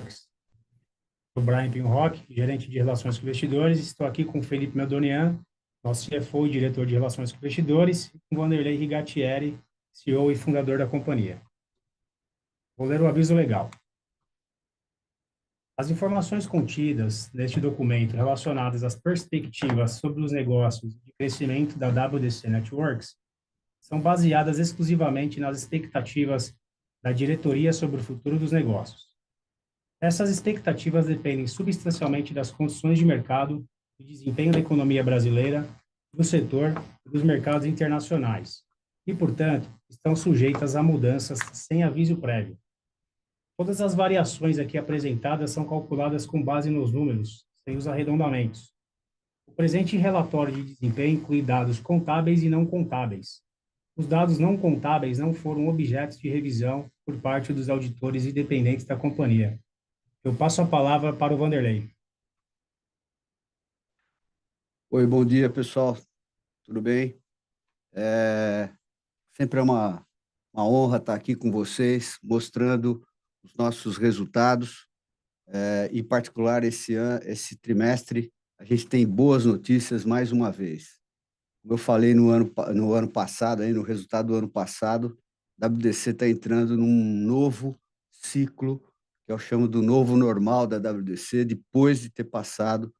Sou Brian Pinrock, gerente de relações com investidores. Estou aqui com o Felipe Meldonian, nosso CFO e diretor de relações com investidores, e com o Vanderlei Rigatieri, CEO e fundador da companhia. Vou ler o aviso legal. As informações contidas neste documento relacionadas às perspectivas sobre os negócios de crescimento da WDC Networks são baseadas exclusivamente nas expectativas da diretoria sobre o futuro dos negócios. Essas expectativas dependem substancialmente das condições de mercado e desempenho da economia brasileira, do setor e dos mercados internacionais, e, portanto, estão sujeitas a mudanças sem aviso prévio. Todas as variações aqui apresentadas são calculadas com base nos números, sem os arredondamentos. O presente relatório de desempenho inclui dados contábeis e não contábeis. Os dados não contábeis não foram objetos de revisão por parte dos auditores independentes da companhia. Eu passo a palavra para o Vanderlei. Oi, bom dia, pessoal. Tudo bem? Sempre é uma honra estar aqui com vocês, mostrando os nossos resultados. Em particular, esse trimestre, a gente tem boas notícias mais uma vez. Como eu falei no ano passado, aí, no resultado do ano passado, a WDC está entrando num novo ciclo, que eu chamo do novo normal da WDC, depois de ter passado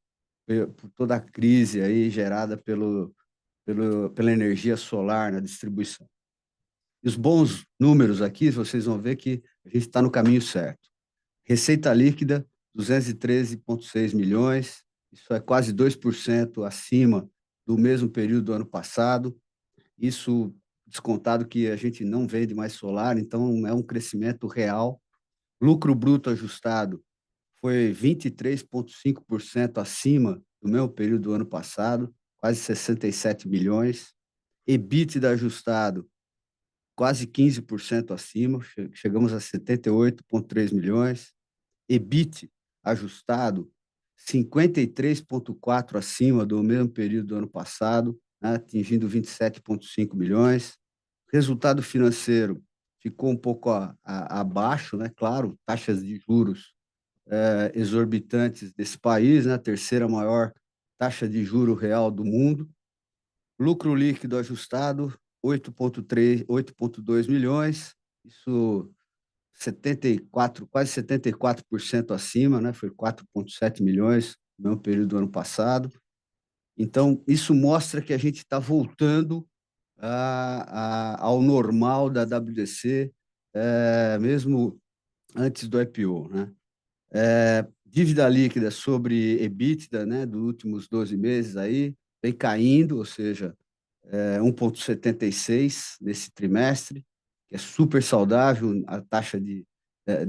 por toda a crise aí gerada pela energia solar na distribuição. E os bons números aqui, vocês vão ver que a gente está no caminho certo. Receita líquida, 213,6 milhões, isso é quase 2% acima do mesmo período do ano passado. Isso descontado que a gente não vende mais solar, então é um crescimento real. Lucro bruto ajustado foi 23,5% acima do mesmo período do ano passado, quase 67 milhões. EBITDA ajustado, quase 15% acima, chegamos a 78,3 milhões. EBIT ajustado, 53,4% acima do mesmo período do ano passado, né, atingindo 27,5 milhões. Resultado financeiro ficou um pouco abaixo, né? Claro, taxas de juros exorbitantes desse país, né? A terceira maior taxa de juro real do mundo. Lucro líquido ajustado, 8,2 milhões, isso 74, quase 74% acima, né? Foi 4,7 milhões no mesmo período do ano passado. Então, isso mostra que a gente está voltando ao normal da WDC, mesmo antes do IPO, né? Dívida líquida sobre EBITDA, né, dos últimos 12 meses aí, vem caindo, ou seja, 1,76 nesse trimestre, que é super saudável a taxa de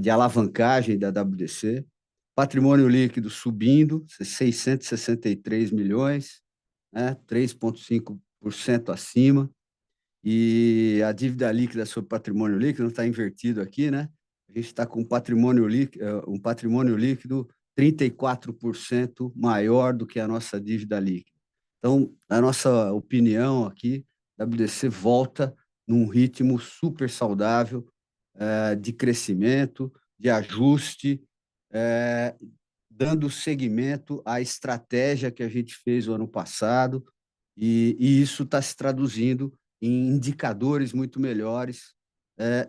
alavancagem da WDC. Patrimônio líquido subindo, 663 milhões, né, 3,5% acima. E a dívida líquida sobre patrimônio líquido não está invertido aqui, né? A gente está com um patrimônio líquido 34% maior do que a nossa dívida líquida. Então, na nossa opinião aqui, a WDC volta num ritmo super saudável de crescimento, de ajuste, dando seguimento à estratégia que a gente fez o ano passado, e isso está se traduzindo em indicadores muito melhores,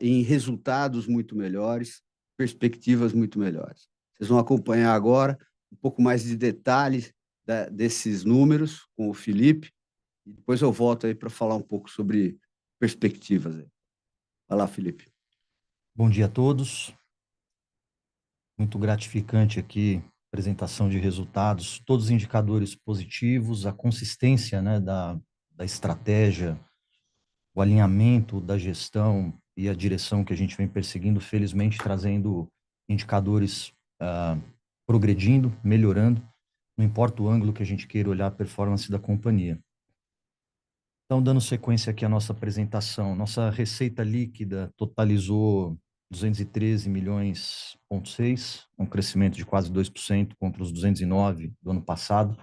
em resultados muito melhores, perspectivas muito melhores. Vocês vão acompanhar agora um pouco mais de detalhes desses números com o Felipe, e depois eu volto aí para falar um pouco sobre perspectivas. Vai lá, Felipe. Bom dia a todos. Muito gratificante aqui a apresentação de resultados, todos os indicadores positivos, a consistência, né, da estratégia, o alinhamento da gestão e a direção que a gente vem perseguindo, felizmente trazendo indicadores progredindo, melhorando, não importa o ângulo que a gente queira olhar a performance da companhia. Então, dando sequência aqui à nossa apresentação, nossa receita líquida totalizou 213 milhões, um crescimento de quase 2% contra os 209 do ano passado.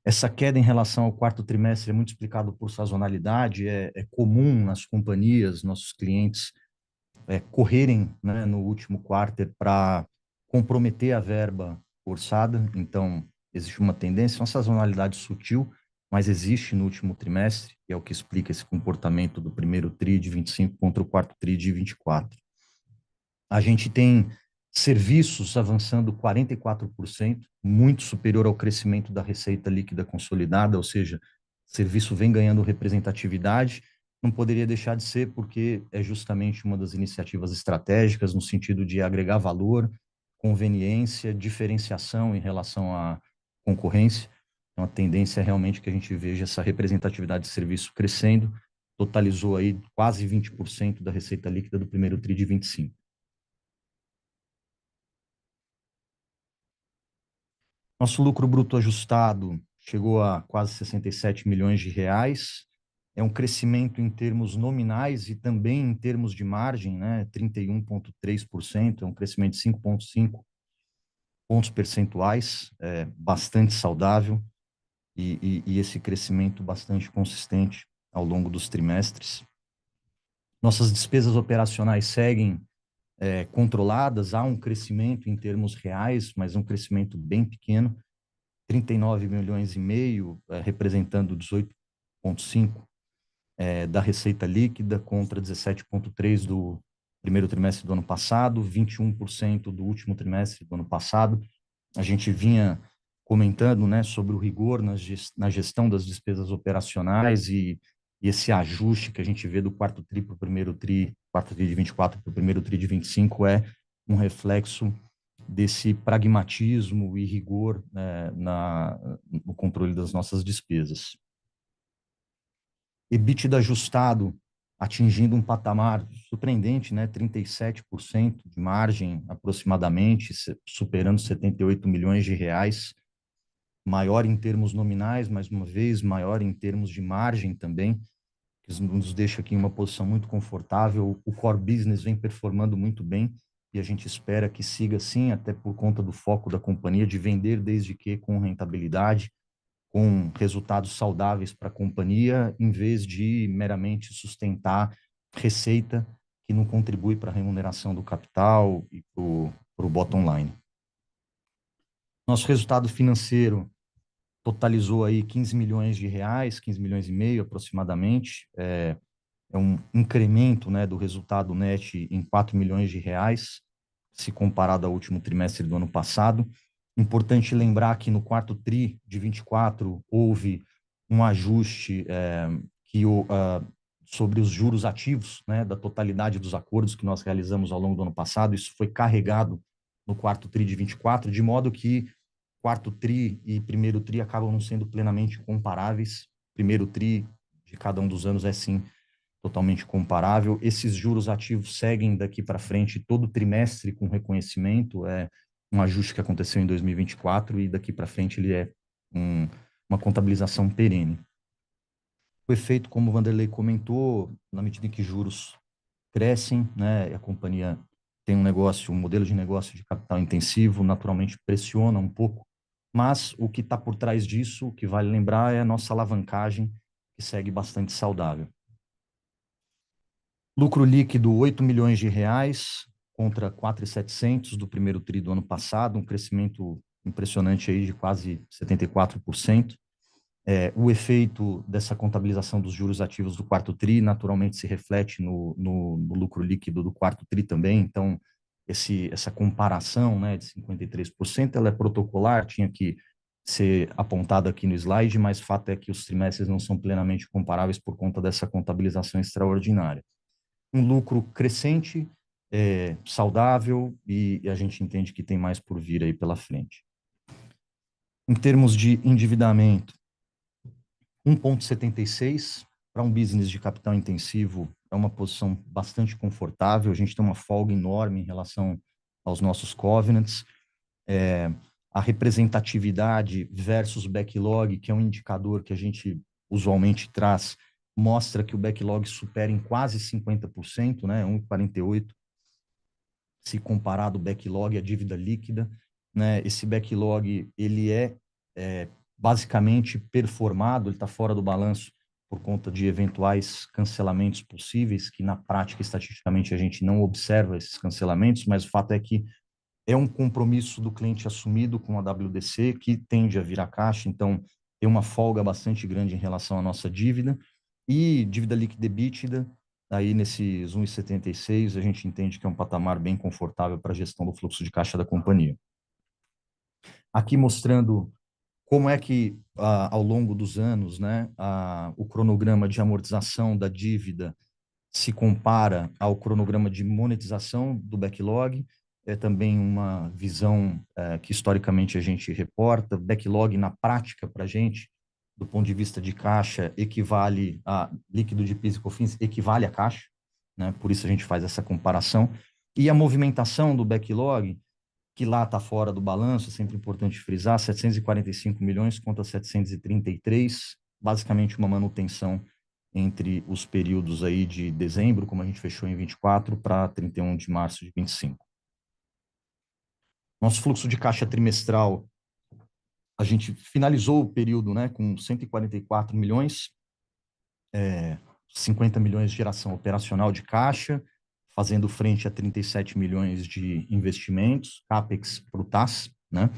Essa queda em relação ao quarto trimestre é muito explicado por sazonalidade, é comum nas companhias, nossos clientes correrem, né, no último quarto para comprometer a verba orçada, então existe uma tendência, uma sazonalidade sutil, mas existe no último trimestre, e é o que explica esse comportamento do primeiro TRI de 25 contra o quarto TRI de 24. A gente tem serviços avançando 44%, muito superior ao crescimento da receita líquida consolidada, ou seja, o serviço vem ganhando representatividade, não poderia deixar de ser porque é justamente uma das iniciativas estratégicas no sentido de agregar valor, conveniência, diferenciação em relação à concorrência. Então, a tendência é realmente que a gente veja essa representatividade de serviço crescendo, totalizou aí quase 20% da receita líquida do primeiro TRI de 25. Nosso lucro bruto ajustado chegou a quase 67 milhões de reais. É um crescimento em termos nominais e também em termos de margem, né? 31,3%, é um crescimento de 5,5 pontos percentuais, bastante saudável e esse crescimento bastante consistente ao longo dos trimestres. Nossas despesas operacionais seguem controladas, há um crescimento em termos reais, mas um crescimento bem pequeno, 39 milhões e meio, representando 18,5 da receita líquida contra 17,3 do primeiro trimestre do ano passado, 21% do último trimestre do ano passado. A gente vinha comentando, né, sobre o rigor na gestão das despesas operacionais e esse ajuste que a gente vê do quarto TRI para o primeiro TRI, quarto TRI de 24 para o primeiro TRI de 25 é um reflexo desse pragmatismo e rigor, né, no controle das nossas despesas. EBITDA ajustado atingindo um patamar surpreendente, né, 37% de margem aproximadamente, superando 78 milhões de reais, maior em termos nominais, mais uma vez, maior em termos de margem também, que nos deixa aqui em uma posição muito confortável. O core business vem performando muito bem e a gente espera que siga assim, até por conta do foco da companhia de vender desde que com rentabilidade, com resultados saudáveis para a companhia, em vez de meramente sustentar receita que não contribui para a remuneração do capital e para o bottom line. Nosso resultado financeiro totalizou aí 15 milhões de reais, 15 milhões e meio aproximadamente, é um incremento, né, do resultado net em 4 milhões de reais, se comparado ao último trimestre do ano passado. Importante lembrar que no quarto TRI de 24 houve um ajuste sobre os juros ativos, né, da totalidade dos acordos que nós realizamos ao longo do ano passado. Isso foi carregado no quarto TRI de 24, de modo que quarto TRI e primeiro TRI acabam não sendo plenamente comparáveis. Primeiro TRI de cada um dos anos é sim totalmente comparável. Esses juros ativos seguem daqui para frente todo trimestre com reconhecimento, é um ajuste que aconteceu em 2024 e daqui para frente ele é uma contabilização perene. O efeito, como o Vanderlei comentou, na medida em que juros crescem, né, a companhia tem um modelo de negócio de capital intensivo, naturalmente pressiona um pouco, mas o que está por trás disso, o que vale lembrar, é a nossa alavancagem, que segue bastante saudável. Lucro líquido, 8 milhões de reais contra 4.700 do primeiro TRI do ano passado, um crescimento impressionante aí de quase 74%. O efeito dessa contabilização dos juros ativos do quarto TRI naturalmente se reflete no lucro líquido do quarto TRI também, então essa comparação, né, de 53%, ela é protocolar, tinha que ser apontada aqui no slide, mas o fato é que os trimestres não são plenamente comparáveis por conta dessa contabilização extraordinária. Um lucro crescente, saudável, e a gente entende que tem mais por vir aí pela frente. Em termos de endividamento, 1,76 para um business de capital intensivo é uma posição bastante confortável. A gente tem uma folga enorme em relação aos nossos covenants. A representatividade versus backlog, que é um indicador que a gente usualmente traz, mostra que o backlog supera em quase 50%, né, 1,48%, se comparado o backlog à dívida líquida, né, esse backlog, ele é basicamente performado, ele está fora do balanço por conta de eventuais cancelamentos possíveis, que na prática, estatisticamente, a gente não observa esses cancelamentos, mas o fato é que É um compromisso do cliente assumido com a WDC, que tende a virar caixa, então tem uma folga bastante grande em relação à nossa dívida. E dívida líquida EBITDA, aí nesses 1,76, a gente entende que é um patamar bem confortável para a gestão do fluxo de caixa da companhia. Aqui mostrando como é que, ao longo dos anos, né, o cronograma de amortização da dívida se compara ao cronograma de monetização do backlog. É também uma visão que historicamente a gente reporta. Backlog, na prática, para a gente, do ponto de vista de caixa, equivale a líquido de PIS e COFINS, equivale a caixa, né? Por isso a gente faz essa comparação. E a movimentação do backlog, que lá está fora do balanço, é sempre importante frisar, 745 milhões contra 733, basicamente uma manutenção entre os períodos aí de dezembro, como a gente fechou em 24, para 31 de março de 25. Nosso fluxo de caixa trimestral, a gente finalizou o período, né, com 144 milhões, 50 milhões de geração operacional de caixa, fazendo frente a 37 milhões de investimentos, CAPEX para o TAS, né?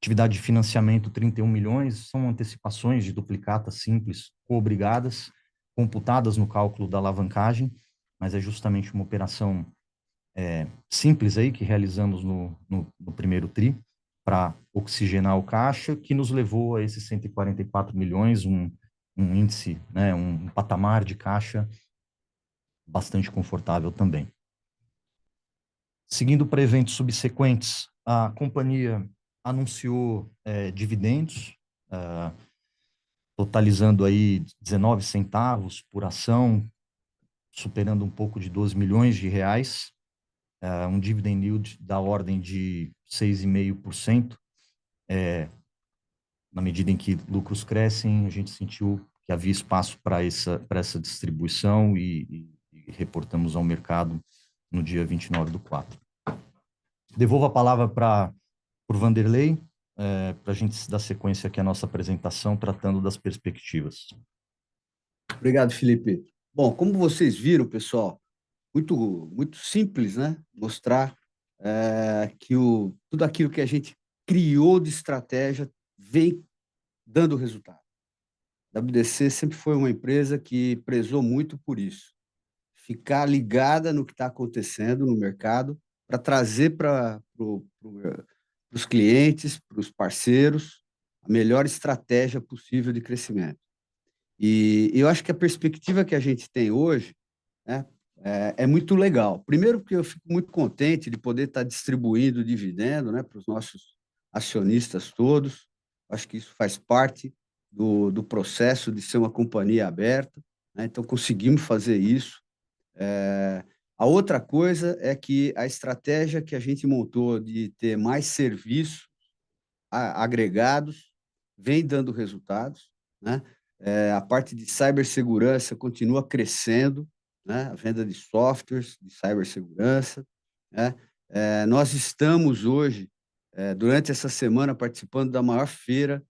Atividade de financiamento, 31 milhões, são antecipações de duplicatas simples, obrigadas, computadas no cálculo da alavancagem, mas é justamente uma operação simples aí que realizamos no primeiro TRI, para oxigenar o caixa, que nos levou a esses 144 milhões, um índice, né, um patamar de caixa bastante confortável também. Seguindo para eventos subsequentes, a companhia anunciou dividendos, totalizando aí 19 centavos por ação, superando um pouco de 12 milhões de reais, um dividend yield da ordem de 6,5%. Na medida em que lucros crescem, a gente sentiu que havia espaço para essa distribuição e reportamos ao mercado no dia 29/4. Devolvo a palavra para o Vanderlei, para a gente dar sequência aqui à nossa apresentação, tratando das perspectivas. Obrigado, Felipe. Bom, como vocês viram, pessoal, muito simples, né? Mostrar que tudo aquilo que a gente criou de estratégia vem dando resultado. A WDC sempre foi uma empresa que prezou muito por isso. Ficar ligada no que está acontecendo no mercado para trazer para os clientes, para os parceiros, a melhor estratégia possível de crescimento. E eu acho que a perspectiva que a gente tem hoje, né, é muito legal. Primeiro, porque eu fico muito contente de poder estar distribuindo dividendo, né, para os nossos acionistas todos. Acho que isso faz parte do processo de ser uma companhia aberta, né? Então, conseguimos fazer isso. A outra coisa é que a estratégia que a gente montou de ter mais serviços agregados vem dando resultados, né? A parte de cibersegurança continua crescendo, né? A venda de softwares de cibersegurança, né? Nós estamos hoje, durante essa semana, participando da maior feira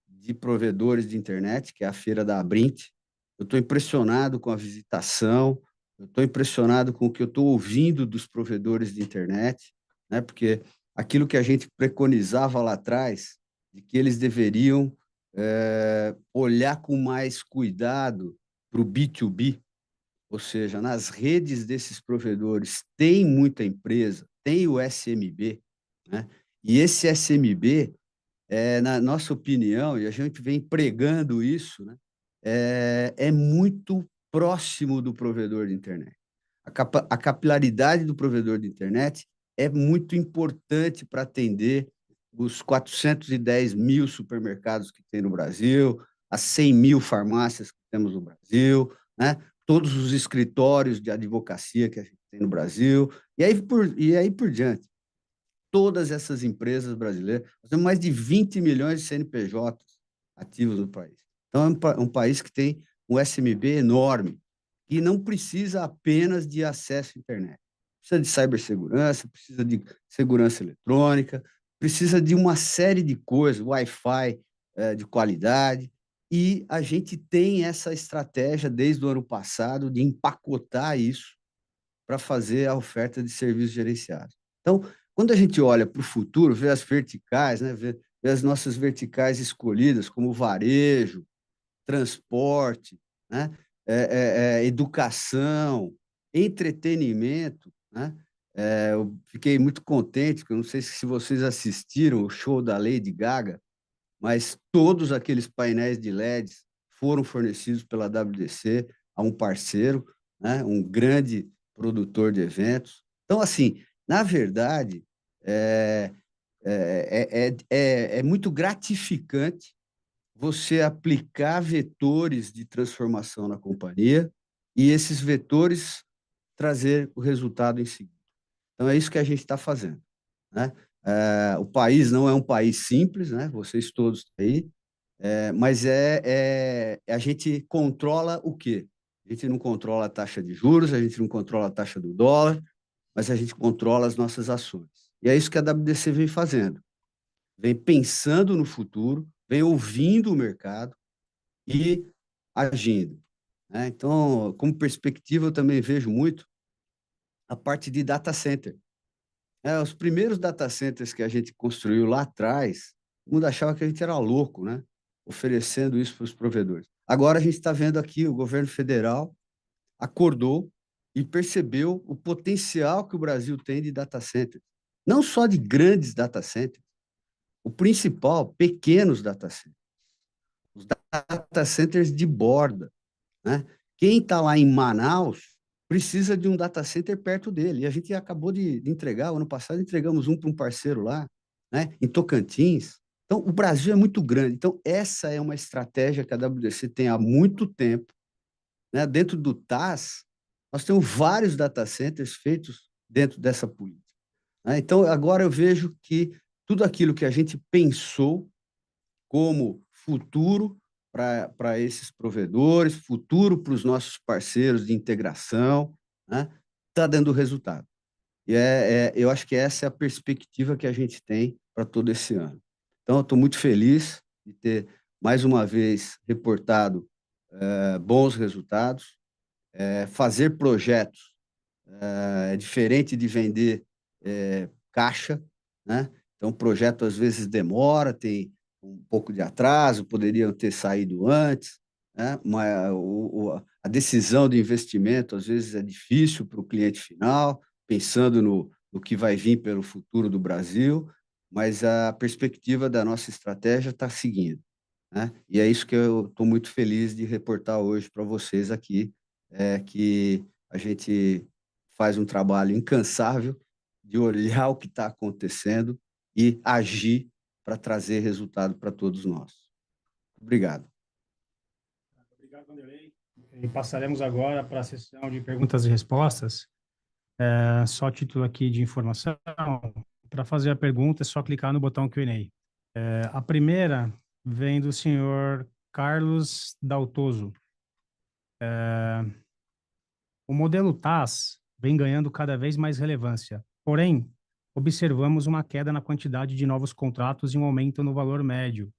de provedores de internet, que é a feira da Abrint. Eu estou impressionado com a visitação, eu estou impressionado com o que eu estou ouvindo dos provedores de internet, né? Porque aquilo que a gente preconizava lá atrás, de que eles deveriam olhar com mais cuidado para o B2B, ou seja, nas redes desses provedores tem muita empresa, tem o SMB, né? E esse SMB, na nossa opinião, e a gente vem pregando isso, né? É muito próximo do provedor de internet. A capilaridade do provedor de internet é muito importante para atender os 410 mil supermercados que tem no Brasil, as 100 mil farmácias que temos no Brasil, né? Todos os escritórios de advocacia que a gente tem no Brasil, e aí por diante. Todas essas empresas brasileiras, nós temos mais de 20 milhões de CNPJs ativos no país. Então, é um país que tem um SMB enorme, e não precisa apenas de acesso à internet. Precisa de cibersegurança, precisa de segurança eletrônica, precisa de uma série de coisas, Wi-Fi de qualidade, e a gente tem essa estratégia desde o ano passado de empacotar isso para fazer a oferta de serviços gerenciados. Então, quando a gente olha para o futuro, vê as verticais, né, vê as nossas verticais escolhidas, como varejo, transporte, né, educação, entretenimento, né? Eu fiquei muito contente, porque eu não sei se vocês assistiram o show da Lady Gaga, mas todos aqueles painéis de LEDs foram fornecidos pela WDC a um parceiro, né, um grande produtor de eventos. Então, assim, na verdade, é muito gratificante você aplicar vetores de transformação na companhia e esses vetores trazer o resultado em seguida. Então, é isso que a gente está fazendo, né? O país não é um país simples, né? Vocês todos aí, mas a gente controla o quê? A gente não controla a taxa de juros, a gente não controla a taxa do dólar, mas a gente controla as nossas ações. E é isso que a WDC vem fazendo. Vem pensando no futuro, vem ouvindo o mercado e agindo, né? Então, como perspectiva, eu também vejo muito a parte de data center. Os primeiros data centers que a gente construiu lá atrás, o mundo achava que a gente era louco, né? Oferecendo isso para os provedores. Agora a gente está vendo aqui o governo federal acordou e percebeu o potencial que o Brasil tem de data centers. Não só de grandes data centers, o principal, pequenos data centers. Os data centers de borda, né? Quem está lá em Manaus precisa de um data center perto dele. E a gente acabou de entregar, ano passado entregamos um para um parceiro lá, né, em Tocantins. Então, o Brasil é muito grande. Então, essa é uma estratégia que a WDC tem há muito tempo, né? Dentro do TAS, nós temos vários data centers feitos dentro dessa política, né? Então, agora eu vejo que tudo aquilo que a gente pensou como futuro para esses provedores, futuro para os nossos parceiros de integração, né? Está dando resultado. E eu acho que essa é a perspectiva que a gente tem para todo esse ano. Então, eu estou muito feliz de ter, mais uma vez, reportado bons resultados. Fazer projetos é diferente de vender caixa, né? Então, o projeto às vezes demora, tem um pouco de atraso, poderiam ter saído antes, né? A decisão de investimento às vezes é difícil para o cliente final, pensando no que vai vir pelo futuro do Brasil, mas a perspectiva da nossa estratégia está seguindo, né? E é isso que eu estou muito feliz de reportar hoje para vocês aqui, que a gente faz um trabalho incansável de olhar o que está acontecendo e agir para trazer resultado para todos nós. Obrigado. Obrigado, Vanderlei. E passaremos agora para a sessão de perguntas e respostas. Só título aqui de informação. Para fazer a pergunta, é só clicar no botão Q&A. A primeira vem do senhor Carlos Daltoso. O modelo TAS vem ganhando cada vez mais relevância. Porém, observamos uma queda na quantidade de novos contratos e um aumento no valor médio.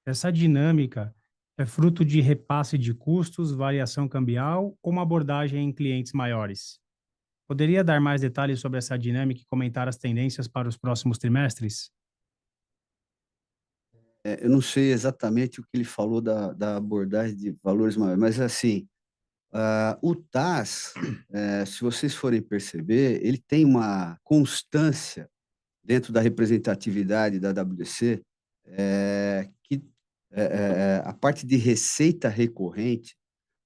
Essa dinâmica é fruto de repasse de custos, variação cambial ou uma abordagem em clientes maiores? Poderia dar mais detalhes sobre essa dinâmica e comentar as tendências para os próximos trimestres? Eu não sei exatamente o que ele falou da abordagem de valores maiores, mas assim, o TAS, se vocês forem perceber, ele tem uma constância dentro da representatividade da WDC, que a parte de receita recorrente,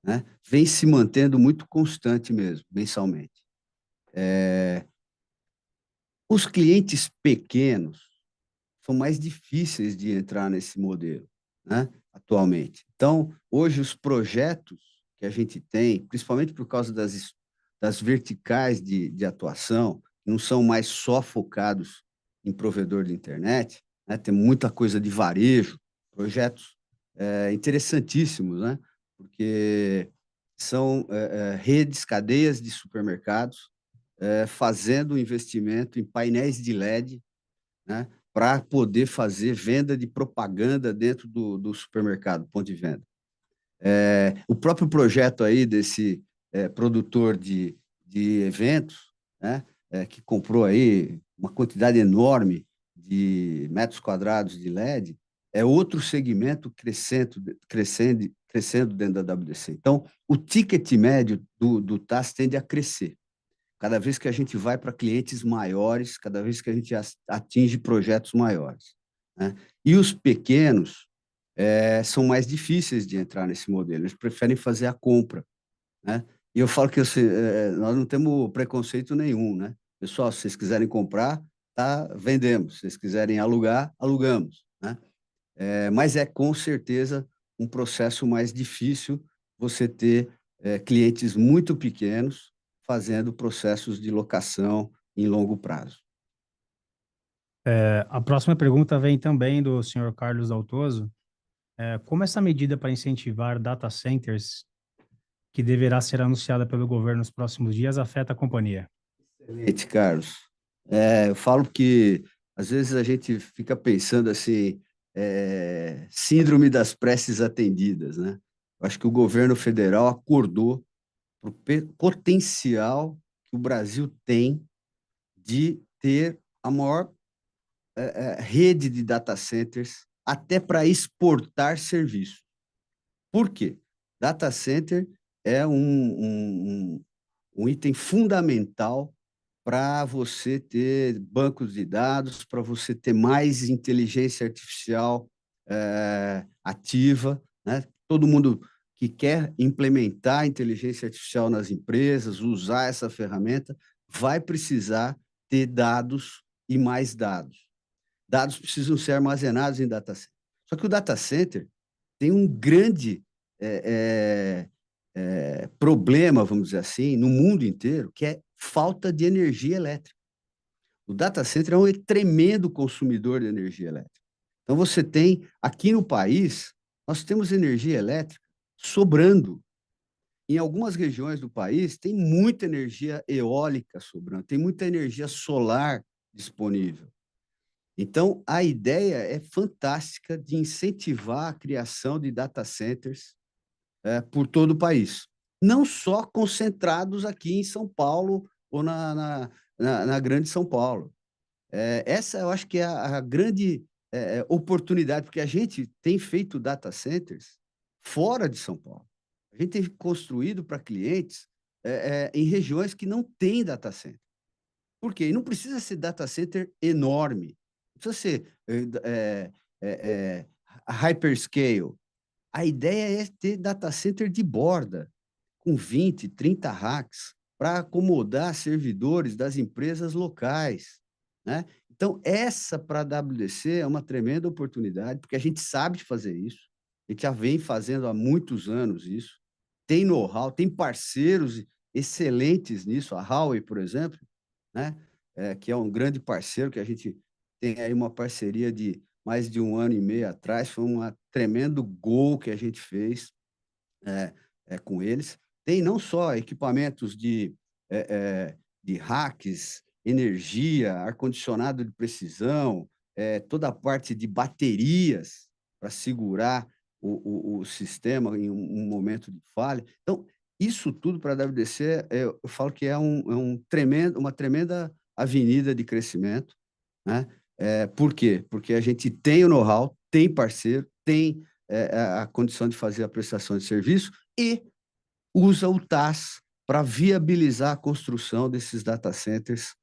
né, vem se mantendo muito constante mesmo, mensalmente. Os clientes pequenos são mais difíceis de entrar nesse modelo, né, atualmente. Então, hoje, os projetos que a gente tem, principalmente por causa das verticais de atuação, não são mais só focados em provedor de internet, né, tem muita coisa de varejo, projetos interessantíssimos, né, porque são redes, cadeias de supermercados fazendo investimento em painéis de LED, né, para poder fazer venda de propaganda dentro do supermercado, ponto de venda. O próprio projeto aí desse produtor de eventos, né, que comprou aí uma quantidade enorme de metros quadrados de LED, é outro segmento crescendo dentro da WDC. Então, o ticket médio do TAS tende a crescer. Cada vez que a gente vai para clientes maiores, cada vez que a gente atinge projetos maiores, né? E os pequenos são mais difíceis de entrar nesse modelo, eles preferem fazer a compra, né? E eu falo que nós não temos preconceito nenhum, né? Pessoal, se vocês quiserem comprar, tá, vendemos. Se vocês quiserem alugar, alugamos, né? Mas é com certeza um processo mais difícil você ter clientes muito pequenos fazendo processos de locação em longo prazo. A próxima pergunta vem também do senhor Carlos Daltoso. Como essa medida para incentivar data centers, que deverá ser anunciada pelo governo nos próximos dias, afeta a companhia? Excelente, Carlos. Eu falo que, às vezes, a gente fica pensando assim, síndrome das preces atendidas, né? Eu acho que o governo federal acordou para o potencial que o Brasil tem de ter a maior rede de data centers até para exportar serviços. Por quê? Data center é um item fundamental para você ter bancos de dados, para você ter mais inteligência artificial ativa, né? Todo mundo que quer implementar inteligência artificial nas empresas, usar essa ferramenta, vai precisar ter dados e mais dados. Dados precisam ser armazenados em data center. Só que o data center tem um grande problema, vamos dizer assim, no mundo inteiro, que é falta de energia elétrica. O data center é um tremendo consumidor de energia elétrica. Então, você tem, aqui no país, nós temos energia elétrica sobrando. Em algumas regiões do país, tem muita energia eólica sobrando, tem muita energia solar disponível. Então, a ideia é fantástica de incentivar a criação de data centers por todo o país. Não só concentrados aqui em São Paulo ou na grande São Paulo. Essa eu acho que é a grande oportunidade, porque a gente tem feito data centers fora de São Paulo. A gente tem construído para clientes em regiões que não têm data center. Por quê? E não precisa ser data center enorme. Não precisa ser hyperscale. A ideia é ter data center de borda, com 20, 30 racks, para acomodar servidores das empresas locais, né? Então, essa para a WDC é uma tremenda oportunidade, porque a gente sabe fazer isso, a gente já vem fazendo há muitos anos isso, tem know-how, tem parceiros excelentes nisso, a Huawei, por exemplo, né? Que é um grande parceiro, que a gente tem aí uma parceria de mais de 1 ano e meio atrás, foi um tremendo gol que a gente fez com eles. Tem não só equipamentos de racks, energia, ar-condicionado de precisão, toda a parte de baterias para segurar o sistema em um momento de falha. Então, isso tudo para a WDC, eu falo que é uma tremenda avenida de crescimento, né? Por quê? Porque a gente tem o know-how, tem parceiro, tem a condição de fazer a prestação de serviço e usa o TAS para viabilizar a construção desses data centers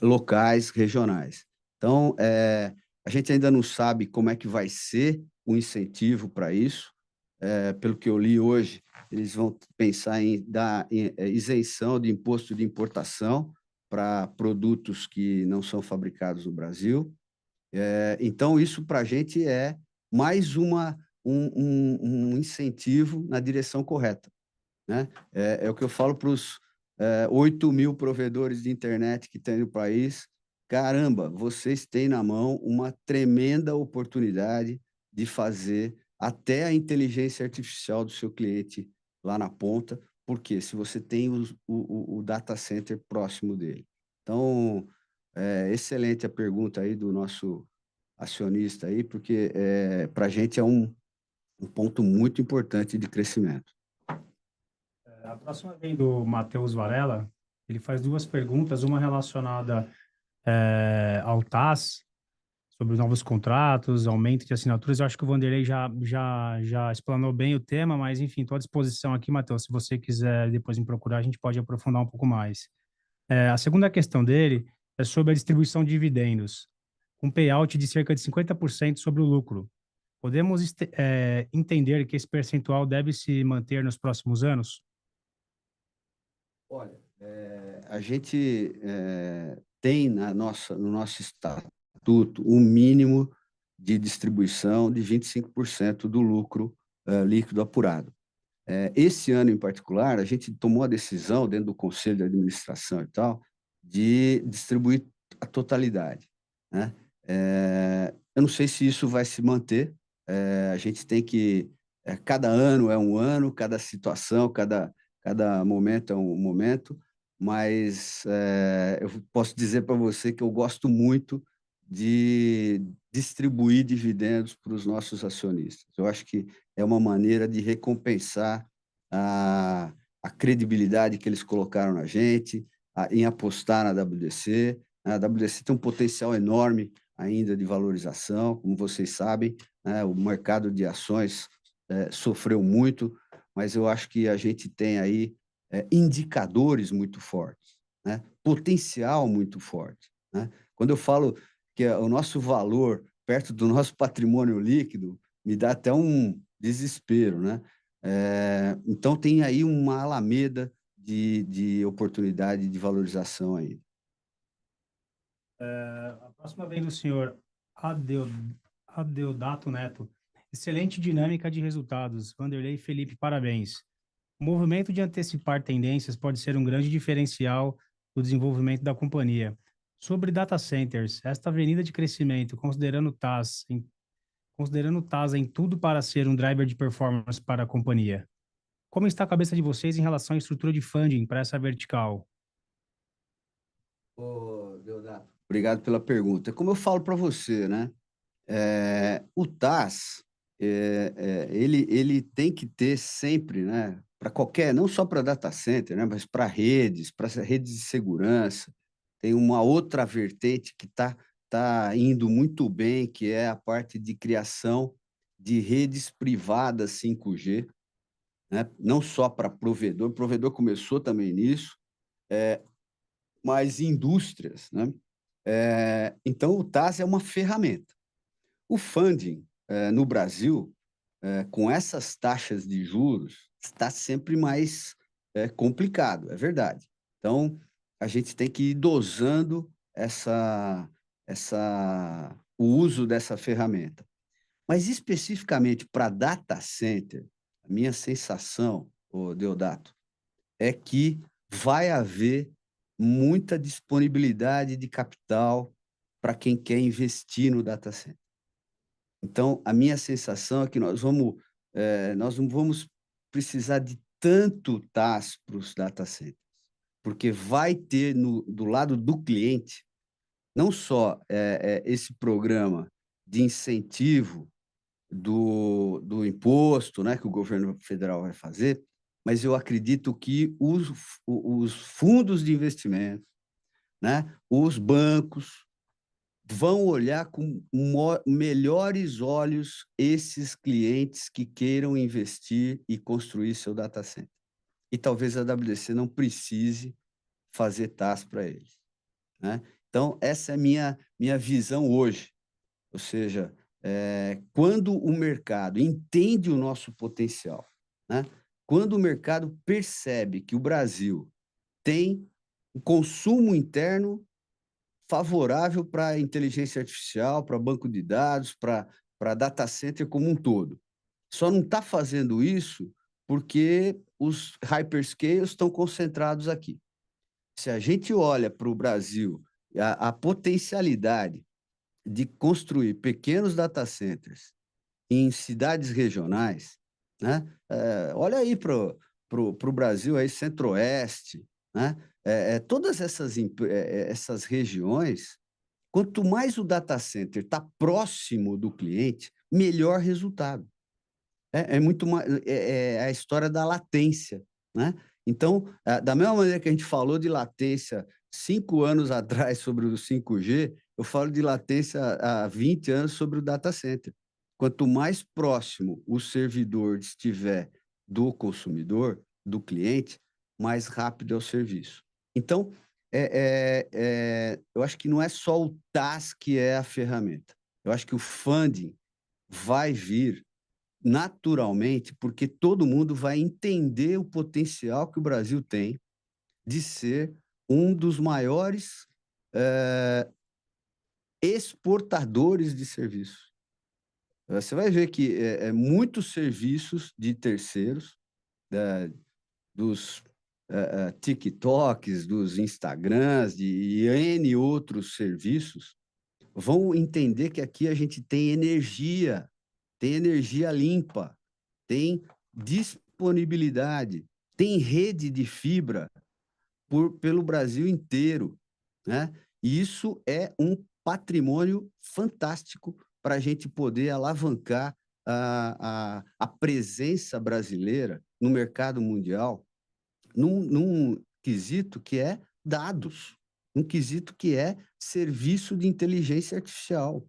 locais, regionais. Então, a gente ainda não sabe como é que vai ser o incentivo para isso. Pelo que eu li hoje, eles vão pensar em dar isenção de imposto de importação para produtos que não são fabricados no Brasil. Então, isso para a gente é mais um incentivo na direção correta, né? O que eu falo para os 8 mil provedores de internet que tem no país. Caramba, vocês têm na mão uma tremenda oportunidade de fazer até a inteligência artificial do seu cliente lá na ponta, porque se você tem o data center próximo dele. Então, excelente a pergunta aí do nosso acionista aí, porque para a gente é um ponto muito importante de crescimento. A próxima vem do Matheus Varela. Ele faz duas perguntas, uma relacionada ao TAS, sobre os novos contratos, aumento de assinaturas. Eu acho que o Vanderlei já explanou bem o tema, mas enfim, estou à disposição aqui, Matheus. Se você quiser depois me procurar, a gente pode aprofundar um pouco mais. A segunda questão dele é sobre a distribuição de dividendos, com payout de cerca de 50% sobre o lucro. Podemos entender que esse percentual deve se manter nos próximos anos? Olha, a gente tem no nosso estatuto um mínimo de distribuição de 25% do lucro líquido apurado. Esse ano em particular, a gente tomou a decisão, dentro do Conselho de Administração e tal, de distribuir a totalidade, né? Eu não sei se isso vai se manter, a gente tem que... cada ano é um ano, cada situação, cada momento é um momento, mas eu posso dizer para você que eu gosto muito de distribuir dividendos para os nossos acionistas. Eu acho que é uma maneira de recompensar a credibilidade que eles colocaram na gente, em apostar na WDC. A WDC tem um potencial enorme ainda de valorização, como vocês sabem, né? O mercado de ações sofreu muito, mas eu acho que a gente tem aí indicadores muito fortes, né? Potencial muito forte, né? Quando eu falo que o nosso valor perto do nosso patrimônio líquido, me dá até um desespero, né? Então, tem aí uma alameda de oportunidade de valorização aí. A próxima vem do senhor Adeu, Adeodato Neto. Excelente dinâmica de resultados. Vanderlei e Felipe, parabéns. O movimento de antecipar tendências pode ser um grande diferencial do desenvolvimento da companhia. Sobre data centers, esta avenida de crescimento, considerando o TAS em tudo para ser um driver de performance para a companhia. Como está a cabeça de vocês em relação à estrutura de funding para essa vertical? Deodato, obrigado pela pergunta. Como eu falo para você, né? O TAS, ele tem que ter sempre, né? Para qualquer, não só para data center, né? Mas para redes de segurança. Tem uma outra vertente que tá indo muito bem, que é a parte de criação de redes privadas 5G, né? Não só para provedor, o provedor começou também nisso, mas indústrias, né? Então, o TAS é uma ferramenta. O funding no Brasil, com essas taxas de juros, está sempre mais complicado, é verdade. Então, a gente tem que ir dosando o uso dessa ferramenta. Mas, especificamente para data center, a minha sensação, Deodato, é que vai haver muita disponibilidade de capital para quem quer investir no data center. Então, a minha sensação é que nós não vamos precisar de tanto TAS para os data centers, porque vai ter do lado do cliente não só esse programa de incentivo do imposto, né, que o governo federal vai fazer, mas eu acredito que os fundos de investimento, né, os bancos, vão olhar com melhores olhos esses clientes que queiram investir e construir seu data center. E talvez a WDC não precise fazer TAS para eles, né? Então, essa é a minha visão hoje. Ou seja, quando o mercado entende o nosso potencial, né? Quando o mercado percebe que o Brasil tem um consumo interno favorável para a inteligência artificial, para banco de dados, para data center como um todo. Só não está fazendo isso porque os hyperscales estão concentrados aqui. Se a gente olha para o Brasil, a potencialidade de construir pequenos data centers em cidades regionais, né? Olha aí para o Brasil, aí, Centro-Oeste, né? Todas essas regiões, quanto mais o data center está próximo do cliente, melhor resultado. Muito é a história da latência, né? Então, da mesma maneira que a gente falou de latência 5 anos atrás sobre o 5G, eu falo de latência há 20 anos sobre o data center. Quanto mais próximo o servidor estiver do consumidor, do cliente, mais rápido é o serviço. Então, eu acho que não é só o TaaS que é a ferramenta. Eu acho que o funding vai vir naturalmente, porque todo mundo vai entender o potencial que o Brasil tem de ser um dos maiores exportadores de serviços. Você vai ver que muitos serviços de terceiros, dos TikToks, dos Instagrams e N outros serviços, vão entender que aqui a gente tem energia limpa, tem disponibilidade, tem rede de fibra pelo Brasil inteiro, né? E isso é um patrimônio fantástico para a gente poder alavancar a presença brasileira no mercado mundial num quesito que é dados, um quesito que é serviço de inteligência artificial,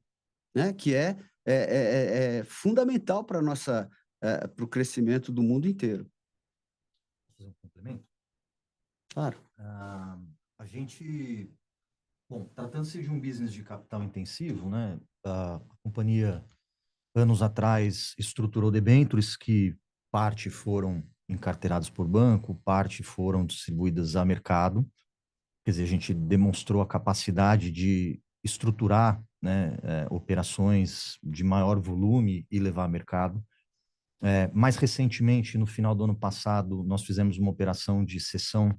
né? Que é fundamental para o crescimento do mundo inteiro. Vou fazer um complemento? Claro. A gente, bom, tratando-se de um business de capital intensivo, né? A companhia, anos atrás, estruturou debêntures que parte foram encarteirados por banco, parte foram distribuídas a mercado. Quer dizer, a gente demonstrou a capacidade de estruturar, né, operações de maior volume e levar a mercado. Mais recentemente, no final do ano passado, nós fizemos uma operação de cessão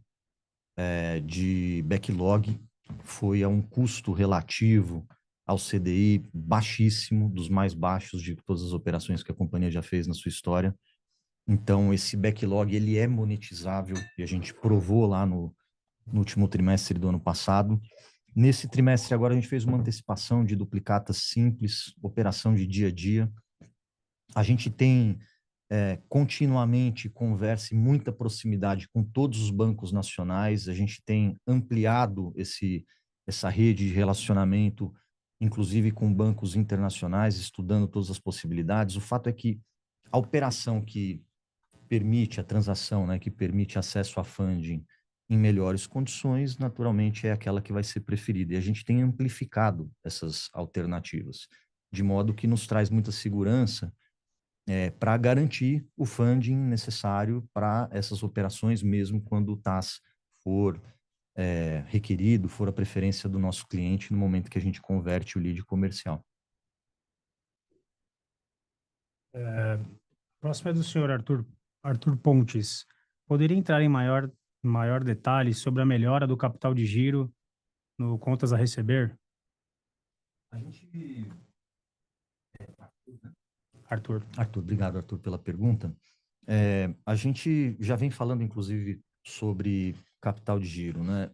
de backlog, foi a um custo relativo ao CDI baixíssimo, dos mais baixos de todas as operações que a companhia já fez na sua história. Então, esse backlog, ele é monetizável, e a gente provou lá no último trimestre do ano passado. Nesse trimestre agora a gente fez uma antecipação de duplicatas simples, operação de dia a dia. A gente tem continuamente conversa e muita proximidade com todos os bancos nacionais. A gente tem ampliado essa rede de relacionamento, inclusive com bancos internacionais, estudando todas as possibilidades. O fato é que a operação que permite a transação, né, que permite acesso a funding em melhores condições, naturalmente é aquela que vai ser preferida. E a gente tem amplificado essas alternativas, de modo que nos traz muita segurança para garantir o funding necessário para essas operações, mesmo quando o TaaS for requerido, for a preferência do nosso cliente no momento que a gente converte o lead comercial. Próximo é do senhor Arthur Pontes. Poderia entrar em maior detalhe sobre a melhora do capital de giro no contas a receber? A gente... Arthur. Obrigado, Arthur, pela pergunta. A gente já vem falando, inclusive, sobre capital de giro, né?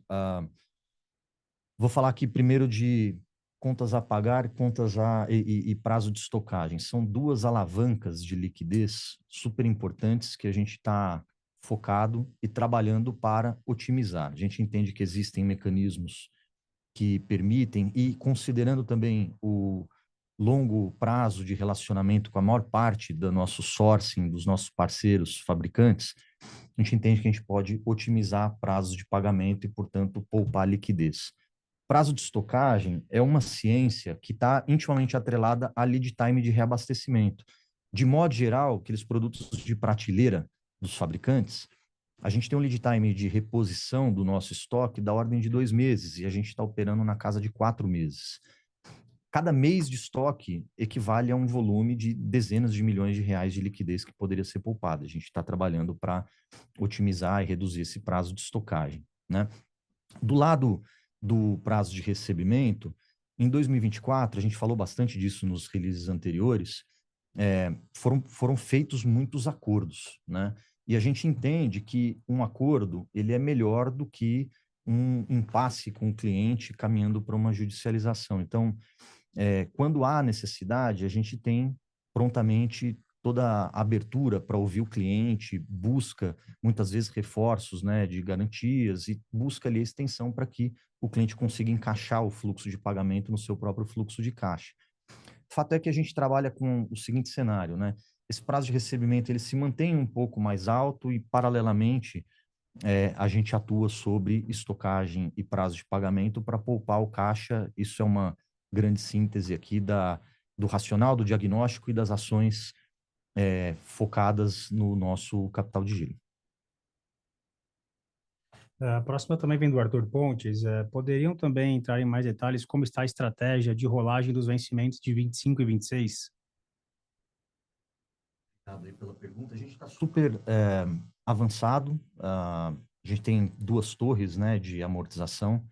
Vou falar aqui primeiro de contas a pagar e prazo de estocagem. São duas alavancas de liquidez super importantes que a gente está focado e trabalhando para otimizar. A gente entende que existem mecanismos que permitem, e considerando também o longo prazo de relacionamento com a maior parte do nosso sourcing, dos nossos parceiros fabricantes, a gente entende que a gente pode otimizar prazos de pagamento e, portanto, poupar liquidez. Prazo de estocagem é uma ciência que está intimamente atrelada à lead time de reabastecimento. De modo geral, aqueles produtos de prateleira dos fabricantes, a gente tem um lead time de reposição do nosso estoque da ordem de 2 meses, e a gente está operando na casa de 4 meses. Cada mês de estoque equivale a um volume de dezenas de milhões de reais de liquidez que poderia ser poupada. A gente está trabalhando para otimizar e reduzir esse prazo de estocagem, né? Do lado do prazo de recebimento, em 2024, a gente falou bastante disso nos releases anteriores, foram feitos muitos acordos, né? E a gente entende que um acordo ele é melhor do que um impasse com o cliente caminhando para uma judicialização. Então, quando há necessidade, a gente tem prontamente toda a abertura para ouvir o cliente, busca muitas vezes reforços, né, de garantias e busca ali a extensão para que o cliente consiga encaixar o fluxo de pagamento no seu próprio fluxo de caixa. O fato é que a gente trabalha com o seguinte cenário, né? Esse prazo de recebimento ele se mantém um pouco mais alto e, paralelamente, a gente atua sobre estocagem e prazo de pagamento para poupar o caixa. Isso é uma grande síntese aqui do racional, do diagnóstico e das ações focadas no nosso capital de giro. A próxima também vem do Arthur Pontes. Poderiam também entrar em mais detalhes como está a estratégia de rolagem dos vencimentos de 25 e 26? Obrigado aí pela pergunta. A gente está super avançado. A gente tem 2 torres, né, de amortização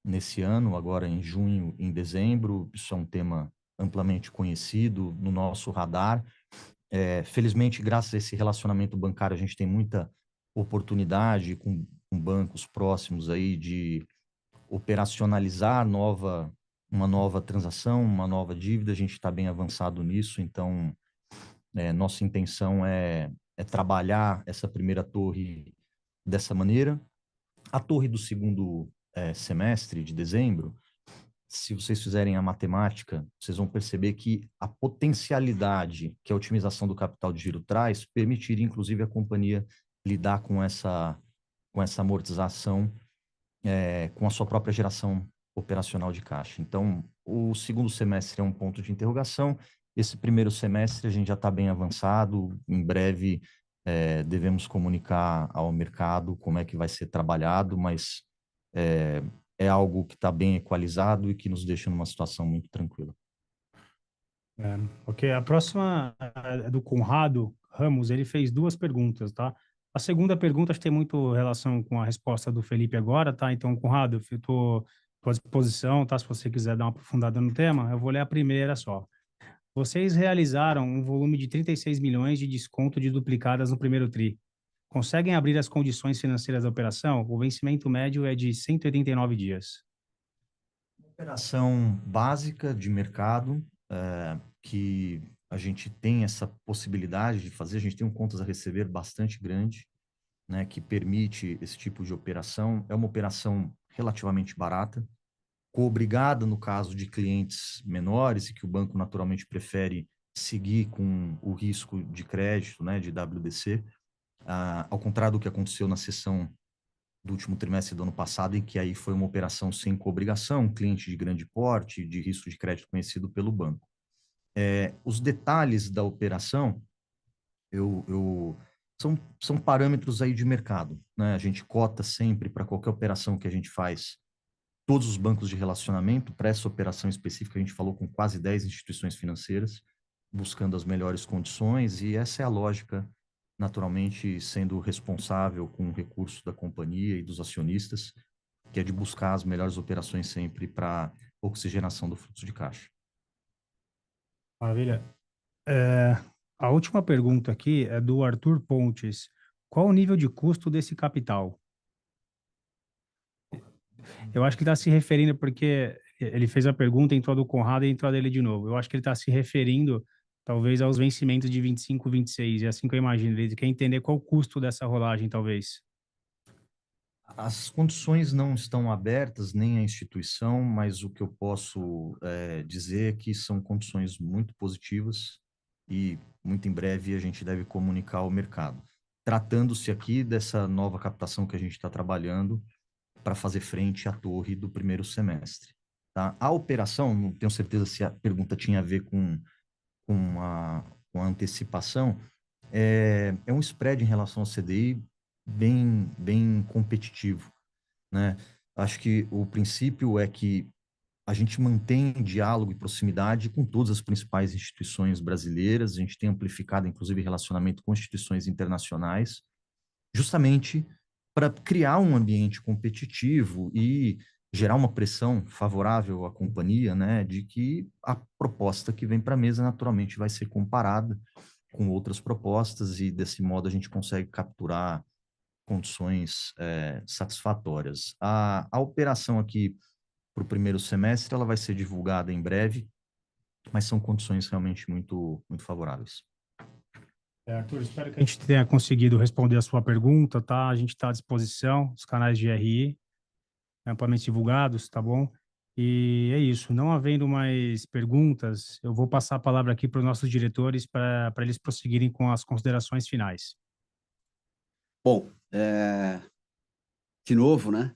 nesse ano, agora em junho e em dezembro. Isso é um tema amplamente conhecido no nosso radar. Felizmente, graças a esse relacionamento bancário, a gente tem muita oportunidade com bancos próximos aí de operacionalizar uma nova transação, uma nova dívida. A gente está bem avançado nisso, então nossa intenção é trabalhar essa primeira torre dessa maneira. A torre do segundo semestre, de dezembro, se vocês fizerem a matemática, vocês vão perceber que a potencialidade que a otimização do capital de giro traz permitiria, inclusive, a companhia lidar com essa amortização com a sua própria geração operacional de caixa. Então, o segundo semestre é um ponto de interrogação. Esse primeiro semestre a gente já está bem avançado. Em breve devemos comunicar ao mercado como é que vai ser trabalhado, mas é algo que está bem equalizado e que nos deixa numa situação muito tranquila. Ok, a próxima é do Conrado Ramos. Ele fez 2 perguntas, tá? A segunda pergunta acho que tem muito relação com a resposta do Felipe agora, tá? Então, Conrado, eu estou à disposição, tá? Se você quiser dar uma aprofundada no tema, eu vou ler a primeira só. Vocês realizaram um volume de 36 milhões de desconto de duplicadas no primeiro TRI. Conseguem abrir as condições financeiras da operação? O vencimento médio é de 189 dias. Operação básica de mercado, que a gente tem essa possibilidade de fazer. A gente tem um contas a receber bastante grande, né, que permite esse tipo de operação. É uma operação relativamente barata, coobrigada no caso de clientes menores e que o banco naturalmente prefere seguir com o risco de crédito, né, de WDC, ao contrário do que aconteceu na sessão do último trimestre do ano passado, em que aí foi uma operação sem coobrigação, cliente de grande porte, de risco de crédito conhecido pelo banco. Os detalhes da operação são parâmetros aí de mercado, né? A gente cota sempre para qualquer operação que a gente faz. Todos os bancos de relacionamento, para essa operação específica, a gente falou com quase 10 instituições financeiras, buscando as melhores condições, e essa é a lógica, naturalmente, sendo responsável com o recurso da companhia e dos acionistas, que é de buscar as melhores operações sempre para oxigenação do fluxo de caixa. Maravilha. A última pergunta aqui é do Arthur Pontes. Qual o nível de custo desse capital? Eu acho que ele está se referindo, porque ele fez a pergunta, entrou a do Conrado e entrou a dele de novo. Eu acho que ele está se referindo, talvez, aos vencimentos de 25, 26. É assim que eu imagino. Ele quer entender qual o custo dessa rolagem, talvez. As condições não estão abertas, nem a instituição, mas o que eu posso dizer é que são condições muito positivas e muito em breve a gente deve comunicar ao mercado. Tratando-se aqui dessa nova captação que a gente está trabalhando para fazer frente à torre do primeiro semestre. Tá? A operação, não tenho certeza se a pergunta tinha a ver com a antecipação, é um spread em relação ao CDI bem competitivo, né? Acho que o princípio é que a gente mantém diálogo e proximidade com todas as principais instituições brasileiras, a gente tem amplificado, inclusive, relacionamento com instituições internacionais, justamente para criar um ambiente competitivo e gerar uma pressão favorável à companhia, né, de que a proposta que vem para a mesa naturalmente vai ser comparada com outras propostas e desse modo a gente consegue capturar condições satisfatórias. A operação aqui para o primeiro semestre ela vai ser divulgada em breve, mas são condições realmente muito favoráveis. Arthur, espero que a gente tenha conseguido responder a sua pergunta, tá? A gente está à disposição, os canais de RI, amplamente divulgados, tá bom? E é isso. Não havendo mais perguntas, eu vou passar a palavra aqui para os nossos diretores para eles prosseguirem com as considerações finais. Bom, de novo, né?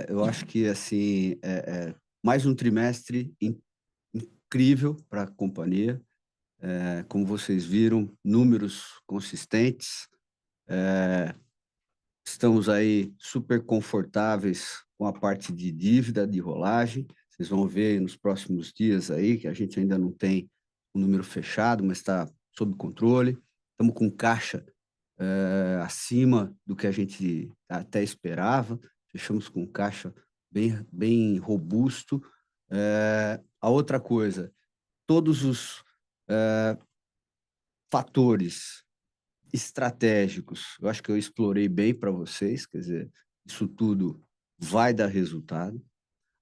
Eu acho que assim mais um trimestre incrível para a companhia. Como vocês viram, números consistentes. Estamos aí super confortáveis com a parte de dívida, de rolagem. Vocês vão ver nos próximos dias aí que a gente ainda não tem um número fechado, mas está sob controle. Estamos com caixa acima do que a gente até esperava. Fechamos com caixa bem robusto. A outra coisa, todos os fatores estratégicos, eu acho que eu explorei bem para vocês, quer dizer, isso tudo vai dar resultado.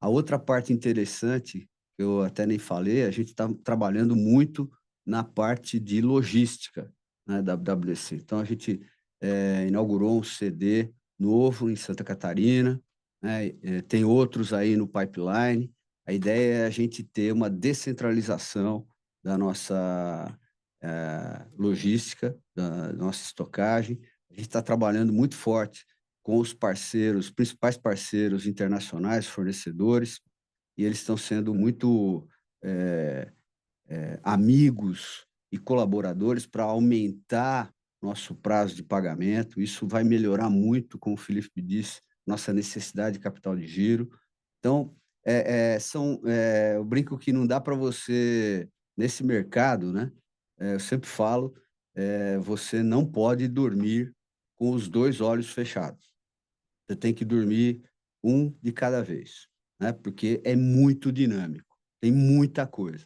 A outra parte interessante, que eu até nem falei, a gente está trabalhando muito na parte de logística, né, da WWDC. Então, a gente inaugurou um CD novo em Santa Catarina, né, tem outros aí no pipeline. A ideia é a gente ter uma descentralização da nossa logística, da nossa estocagem. A gente está trabalhando muito forte com os parceiros, principais parceiros internacionais, fornecedores, e eles estão sendo muito amigos e colaboradores para aumentar nosso prazo de pagamento. Isso vai melhorar muito, como o Felipe disse, nossa necessidade de capital de giro. Então, eu brinco que não dá para você, nesse mercado, né? Eu sempre falo, você não pode dormir com os dois olhos fechados. Você tem que dormir um de cada vez, né? Porque é muito dinâmico, tem muita coisa.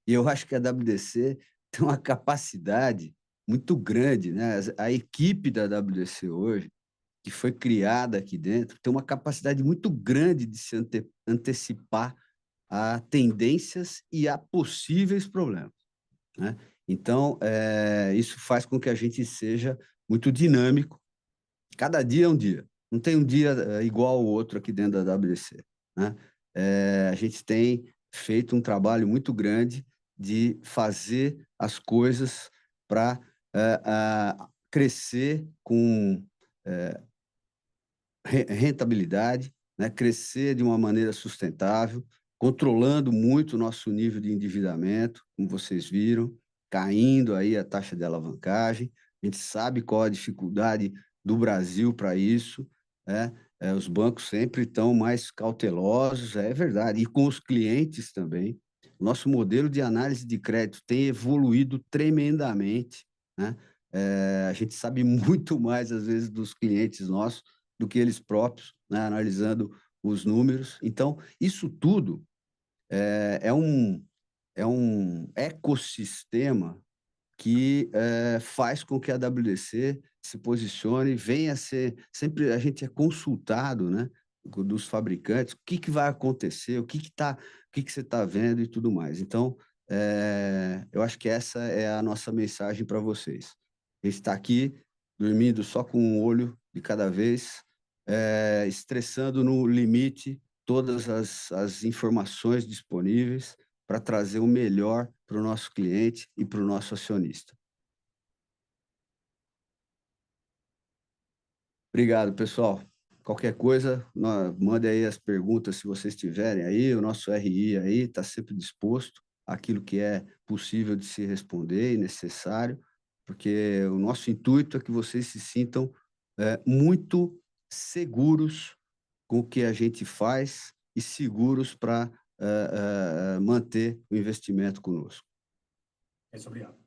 E eu acho que a WDC tem uma capacidade muito grande, né? A equipe da WDC hoje, que foi criada aqui dentro, tem uma capacidade muito grande de se antecipar a tendências e a possíveis problemas, né? Então, isso faz com que a gente seja muito dinâmico. Cada dia é um dia. Não tem um dia igual ao outro aqui dentro da WDC, né? A gente tem feito um trabalho muito grande de fazer as coisas para crescer com rentabilidade, né? Crescer de uma maneira sustentável, controlando muito o nosso nível de endividamento, como vocês viram, caindo aí a taxa de alavancagem. A gente sabe qual a dificuldade do Brasil para isso, né? Os bancos sempre estão mais cautelosos, é verdade, e com os clientes também. O nosso modelo de análise de crédito tem evoluído tremendamente, né? A gente sabe muito mais, às vezes, dos clientes nossos do que eles próprios, né? Analisando os números. Então, isso tudo é um ecossistema que faz com que a WDC se posicione, venha a ser, sempre a gente é consultado, né, dos fabricantes, o que vai acontecer, o que você está vendo e tudo mais. Então, eu acho que essa é a nossa mensagem para vocês. A gente está aqui dormindo só com um olho de cada vez, estressando no limite todas as informações disponíveis para trazer o melhor para o nosso cliente e para o nosso acionista. Obrigado, pessoal. Qualquer coisa, mande aí as perguntas se vocês tiverem aí. O nosso RI aí está sempre disposto àquilo que é possível de se responder e necessário, porque o nosso intuito é que vocês se sintam muito seguros com o que a gente faz e seguros para manter o investimento conosco. Muito obrigado.